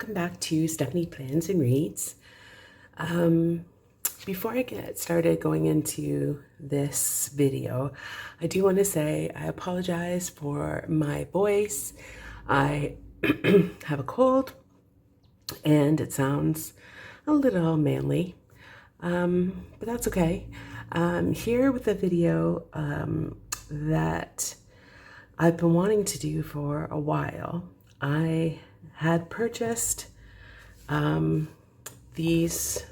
welcome back to Stephanie Plans and Reads. Before I get started going into this video, I do want to say I apologize for my voice. I have a cold and it sounds a little manly, but that's okay. Here with a video that I've been wanting to do for a while. I had purchased these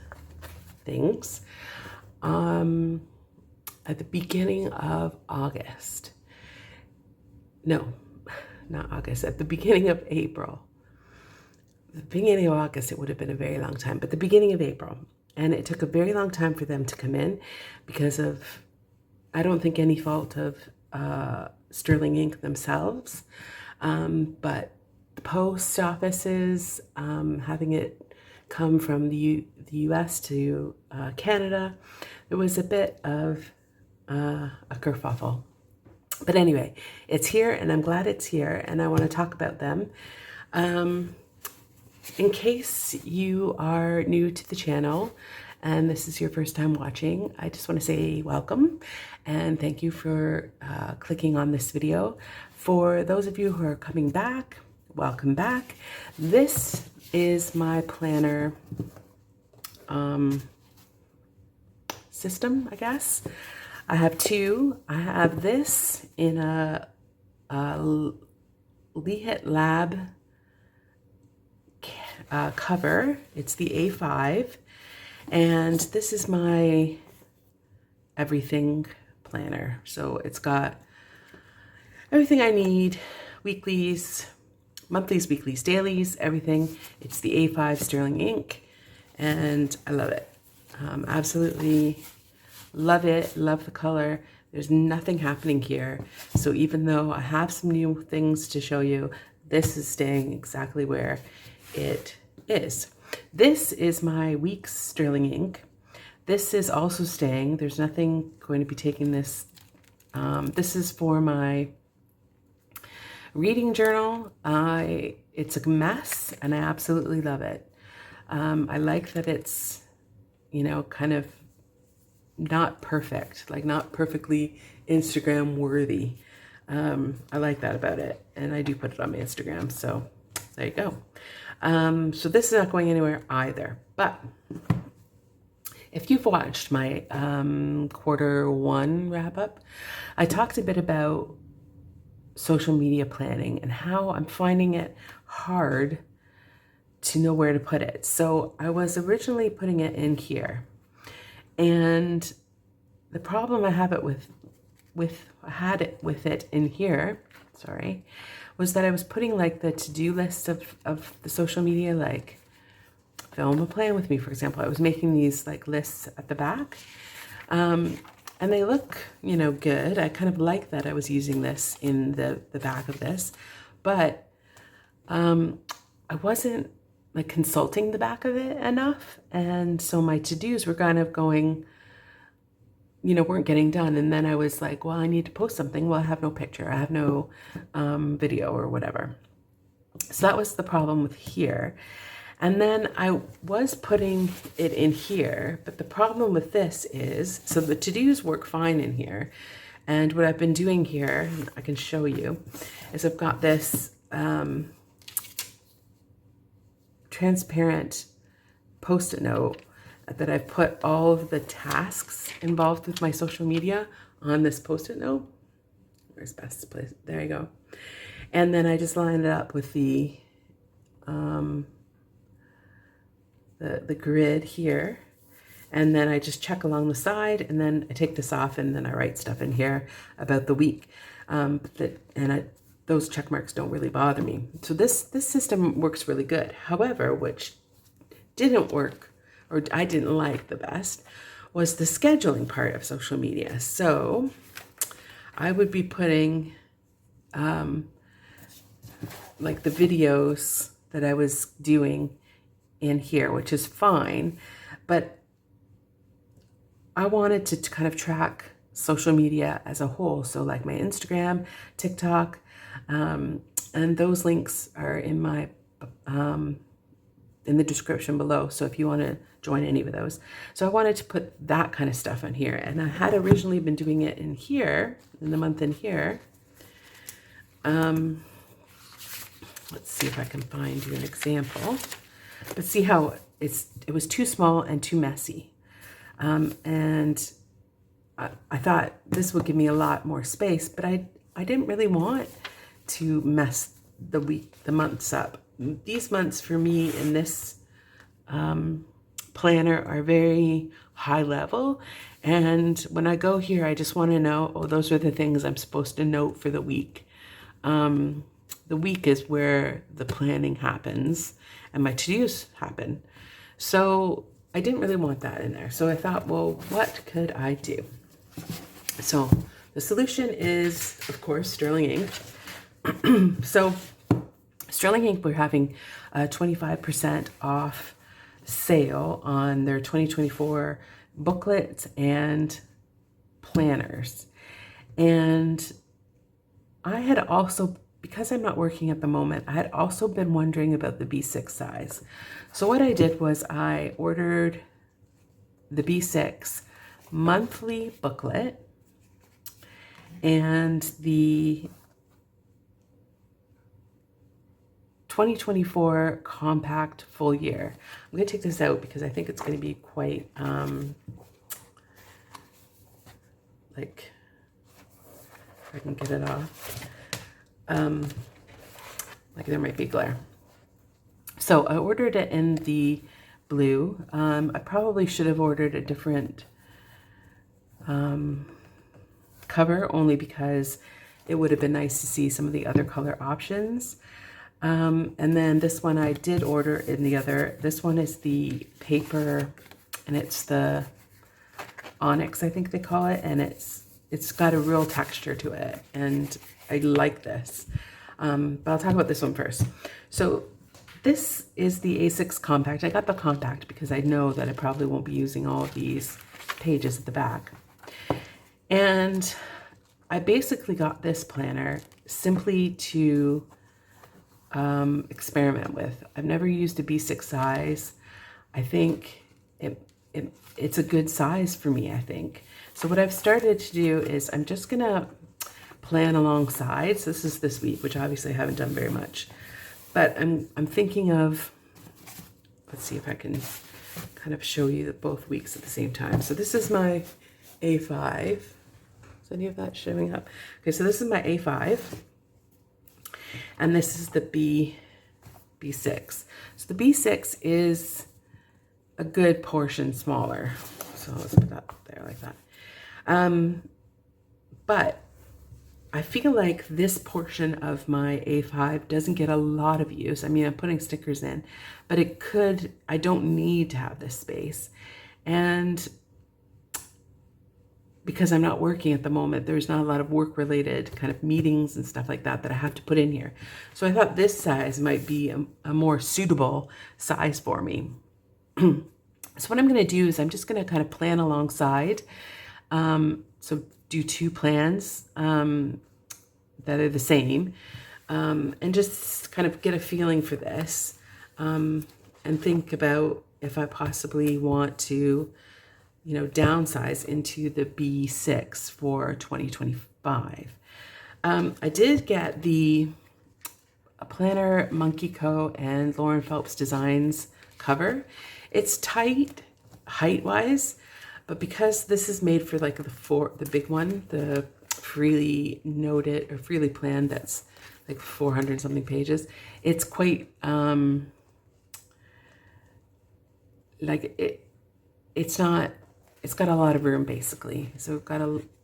things at the beginning of August. No, not August, at the beginning of April. The beginning of August, it would have been a very long time, but the beginning of April. And it took a very long time for them to come in because of, I don't think any fault of Sterling Ink themselves, but the post offices having it come from the US to Canada, there was a bit of a kerfuffle. But anyway, it's here and I'm glad it's here and I want to talk about them. In case you are new to the channel and this is your first time watching, I just want to say welcome and thank you for clicking on this video. For those of you who are coming back, welcome back. This is my planner system, I guess. I have two. I have this in a Leahit Lab cover. It's the A5, and this is my everything planner. So it's got everything I need, weeklies, monthlies, weeklies, dailies, everything. It's the A5 Sterling Ink, and I love it. Absolutely love it, love the color. There's nothing happening here. So even though I have some new things to show you, this is staying exactly where it is. This is my week's Sterling Ink. This is also staying. There's nothing going to be taking this. This is for my reading journal. It's a mess and I absolutely love it. I like that it's, you know, kind of not perfect, like not perfectly Instagram worthy. I like that about it. And I do put it on my Instagram. So there you go. So this is not going anywhere either, but if you've watched my Q1 wrap up, I talked a bit about social media planning and how I'm finding it hard to know where to put it. So I was originally putting it in here, and the problem I have it had it with it in here, sorry, was that I was putting like the to-do list of the social media, like film a plan with me, for example. I was making these like lists at the back. And they look, you know, good. I kind of like that I was using this in the back of this, but I wasn't like consulting the back of it enough. And so my to-dos were kind of going, you know, weren't getting done. And then I was like, well, I need to post something. Well, I have no picture. I have no video or whatever. So that was the problem with here. And then I was putting it in here, but the problem with this is, so the to-dos work fine in here. And what I've been doing here, I can show you, is I've got this transparent Post-it note that I've put all of the tasks involved with my social media on this Post-it note. Where's best place? There you go. And then I just lined it up with the grid here, and then I just check along the side, and then I take this off, and then I write stuff in here about the week. Those check marks don't really bother me. So this system works really good. However, which didn't work, or I didn't like the best, was the scheduling part of social media. So I would be putting like the videos that I was doing in here, which is fine, but I wanted to kind of track social media as a whole. So like my Instagram, TikTok, and those links are in my in the description below. So if you want to join any of those. So I wanted to put that kind of stuff on here. And I had originally been doing it in here, in the month in here. Let's see if I can find you an example. But see how it was too small and too messy. And I thought this would give me a lot more space, but I didn't really want to mess the months up. These months for me in this planner are very high level. And when I go here, I just want to know, oh, those are the things I'm supposed to note for the week. The week is where the planning happens and my to-dos happen. So I didn't really want that in there. So I thought, well, what could I do? So the solution is, of course, Sterling Ink. So Sterling Ink, we're having a 25% off sale on their 2024 booklets and planners. And I had also, because I'm not working at the moment, I had also been wondering about the B6 size. So what I did was I ordered the B6 monthly booklet and the 2024 compact full year. I'm going to take this out because I think it's going to be quite like, if I can get it off, like there might be glare. So I ordered it in the blue. I probably should have ordered a different cover, only because it would have been nice to see some of the other color options. And then this one I did order in the other. This one is the paper, and it's the onyx, I think they call it, and it's got a real texture to it, and I like this. But I'll talk about this one first. So this is the A6 compact. I got the compact because I know that I probably won't be using all of these pages at the back. And I basically got this planner simply to experiment with. I've never used a B6 size. I think it's a good size for me, I think. So what I've started to do is I'm just gonna plan alongside. So this is this week, which obviously I haven't done very much, but I'm thinking of, let's see if I can kind of show you both weeks at the same time. So this is my A5. Is any of that showing up? Okay, so this is my A5, and this is the B6. So the B6 is a good portion smaller. So let's put that there like that. But I feel like this portion of my A5 doesn't get a lot of use. I mean, I'm putting stickers in, but I don't need to have this space. And because I'm not working at the moment, there's not a lot of work-related kind of meetings and stuff like that I have to put in here. So I thought this size might be a more suitable size for me. So what I'm going to do is I'm just going to kind of plan alongside. So do two plans that are the same, and just kind of get a feeling for this, and think about if I possibly want to, downsize into the B6 for 2025. I did get the planner Monkey Co. and Lauren Phelps Designs cover. It's tight height-wise, but because this is made for like the big one, the freely noted or freely planned, that's like 400 something pages, it's quite it's got a lot of room basically. So we've got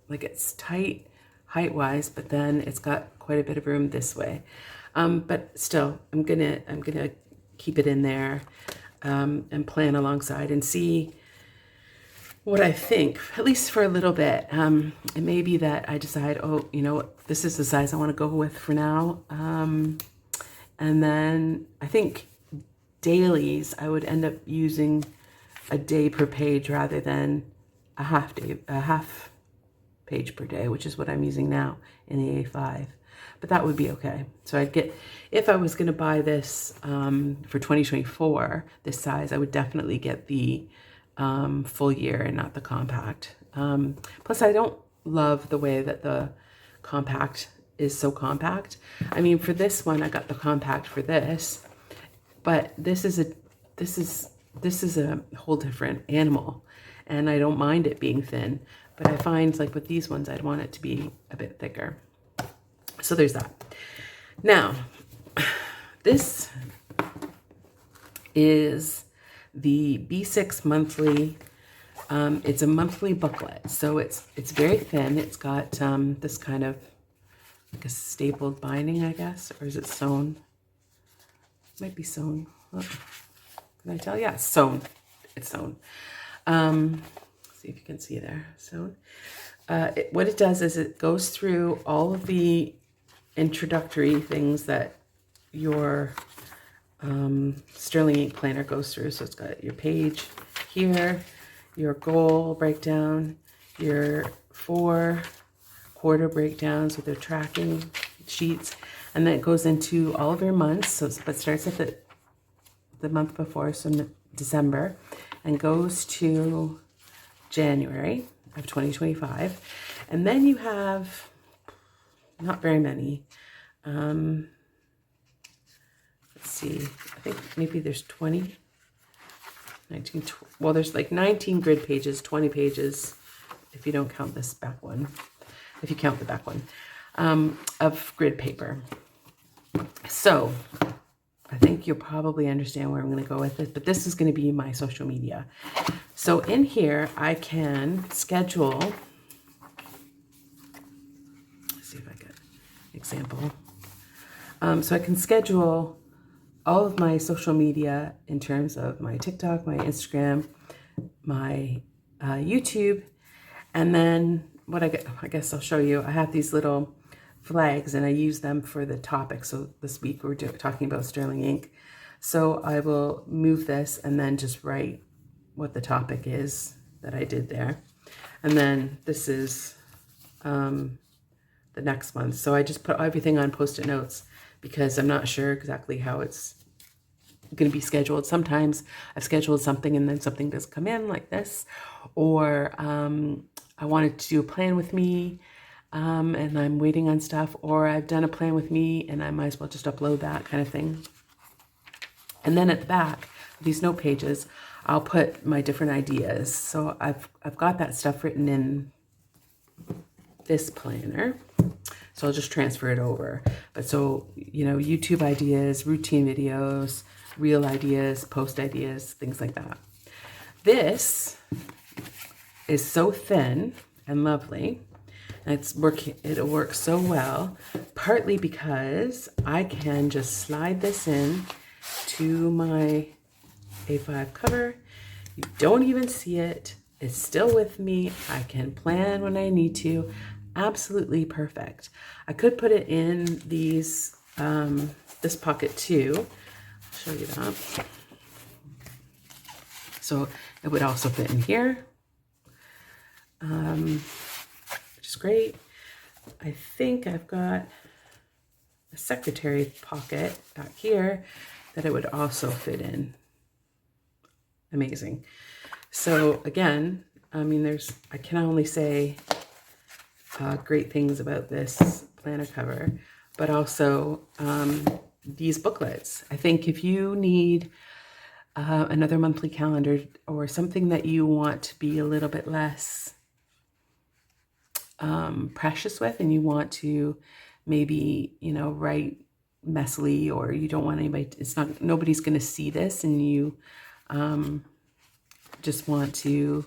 it's tight height-wise, but then it's got quite a bit of room this way. But still, I'm gonna keep it in there and plan alongside and see what I think, at least for a little bit. It may be that I decide, oh, this is the size I want to go with for now. And then I think dailies, I would end up using a day per page rather than a half page per day, which is what I'm using now in the A5. but that would be okay. So I'd get, if I was going to buy this for 2024, this size, I would definitely get the full year and not the compact. Plus, I don't love the way that the compact is so compact. I mean, for this one, I got the compact for this, but this is a whole different animal, and I don't mind it being thin, but I find like with these ones, I'd want it to be a bit thicker. So there's that. Now, this is the B6 monthly. It's a monthly booklet, so it's very thin. It's got this kind of like a stapled binding, I guess, or is it sewn? It might be sewn. Oh, can I tell? Yeah, it's sewn. It's sewn. See if you can see there. Sewn. What it does is it goes through all of the introductory things that your Sterling Ink planner goes through. So it's got your page here, your goal breakdown, your 4 quarter breakdowns with their tracking sheets, and then it goes into all of your months. So it starts at the month before, so December, and goes to January of 2025. And then you have not very many. Let's see, I think maybe there's 20, 19, well, there's like 19 grid pages, 20 pages, if you don't count this back one, if you count the back one, of grid paper. So I think you'll probably understand where I'm going to go with this, but this is going to be my social media. So in here, I can schedule, let's see if I get an example. So I can schedule all of my social media in terms of my TikTok, my Instagram, my YouTube, and then what I guess I'll show you. I have these little flags and I use them for the topic. So this week we're talking about Sterling Ink. So I will move this and then just write what the topic is that I did there. And then this is the next month. So I just put everything on Post-it notes because I'm not sure exactly how it's going to be scheduled. Sometimes I've scheduled something and then something does come in like this, or I wanted to do a plan with me and I'm waiting on stuff, or I've done a plan with me and I might as well just upload that kind of thing. And then at the back, these note pages, I'll put my different ideas. So I've got that stuff written in this planner. So I'll just transfer it over. But so, you know, YouTube ideas, routine videos, reel ideas, post ideas, things like that. This is so thin and lovely. And it'll work so well, partly because I can just slide this in to my A5 cover. You don't even see it. It's still with me. I can plan when I need to. Absolutely perfect. I could put it in these this pocket too. I'll show you that. So it would also fit in here, which is great. I think I've got a secretary pocket back here that it would also fit in. Amazing. So again, I mean, I can only say great things about this planner cover, but also these booklets. I think if you need another monthly calendar or something that you want to be a little bit less precious with, and you want to maybe, you know, write messily, or you don't want anybody, nobody's going to see this, and you just want to,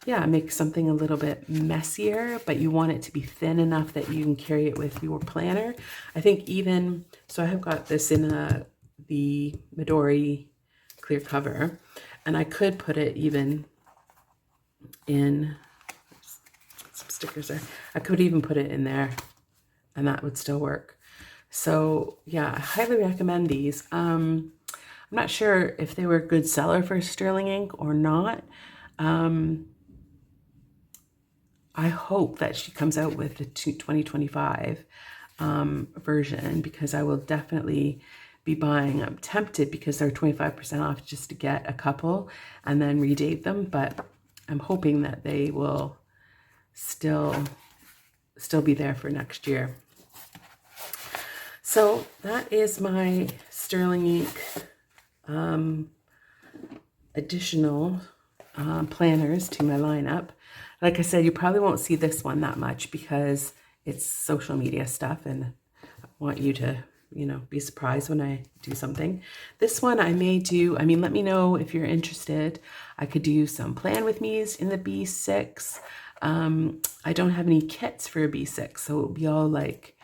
yeah, make something a little bit messier, but you want it to be thin enough that you can carry it with your planner. I think even, so I have got this in the Midori clear cover, and I could put it even in, some stickers there, I could even put it in there and that would still work. So yeah, I highly recommend these. I'm not sure if they were a good seller for Sterling Ink or not. I hope that she comes out with the 2025 version, because I will definitely be buying. I'm tempted because they're 25% off just to get a couple and then redate them, but I'm hoping that they will still be there for next year. So that is my Sterling Ink additional planners to my lineup. Like I said, you probably won't see this one that much because it's social media stuff, and I want you to, you know, be surprised when I do something. This one I may do, I mean, let me know if you're interested. I could do some plan with me's in the B6. I don't have any kits for a B6, so it'll be all like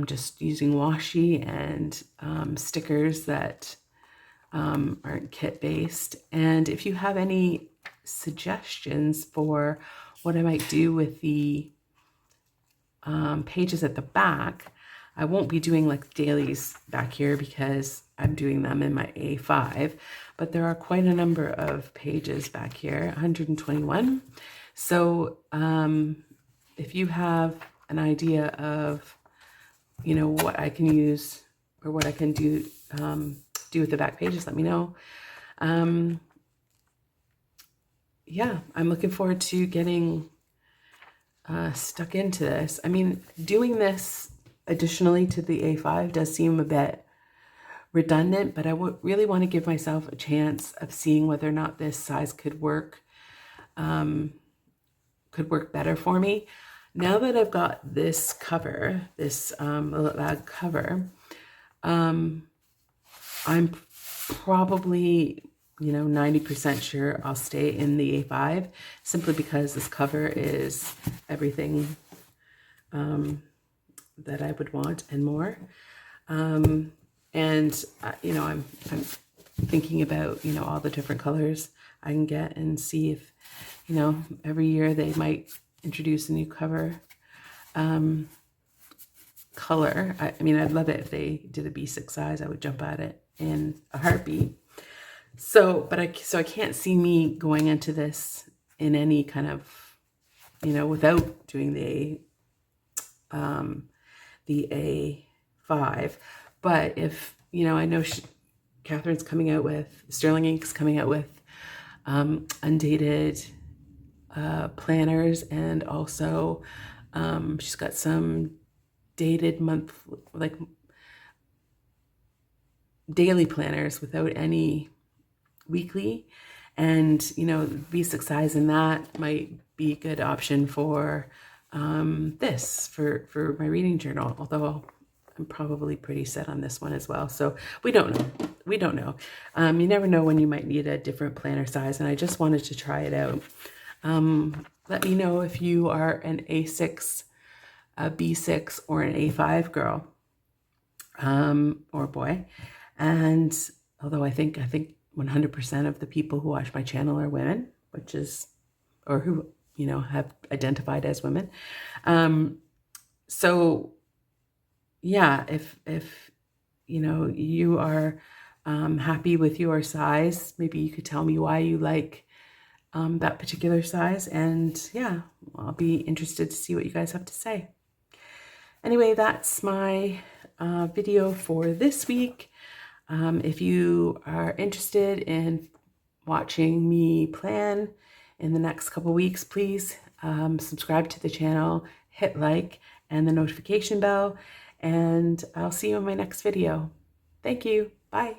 just using washi and stickers that aren't kit based. And if you have any suggestions for what I might do with the pages at the back, I won't be doing like dailies back here because I'm doing them in my A5, but there are quite a number of pages back here, 121. So if you have an idea of, you know, what I can use or what I can do with the back pages, let me know. Yeah, I'm looking forward to getting stuck into this. I mean, doing this additionally to the A5 does seem a bit redundant, but I would really want to give myself a chance of seeing whether or not this size could work better for me. Now that I've got this cover, this Lillet Bag cover, I'm probably, you know, 90% sure I'll stay in the A5 simply because this cover is everything that I would want and more. You know, I'm thinking about, you know, all the different colors I can get and see if, you know, every year they might introduce a new cover color. I mean, I'd love it if they did a B6 size. I would jump at it in a heartbeat. So I can't see me going into this in any kind of, you know, without doing the A5. But if, you know, I know Catherine's coming out with, Sterling Ink's coming out with undated planners, and also she's got some dated like daily planners without any weekly, and you know, B6 size in that might be a good option for this for my reading journal, although I'm probably pretty set on this one as well. So we don't know. You never know when you might need a different planner size, and I just wanted to try it out. Let me know if you are an A6, a B6, or an A5 girl or boy. And although I think 100% of the people who watch my channel are women, which is, or who, you know, have identified as women. So yeah, if you know, you are happy with your size, maybe you could tell me why you like that particular size, and yeah, I'll be interested to see what you guys have to say. Anyway, that's my video for this week. If you are interested in watching me plan in the next couple weeks, please subscribe to the channel, hit like and the notification bell, and I'll see you in my next video. Thank you. Bye.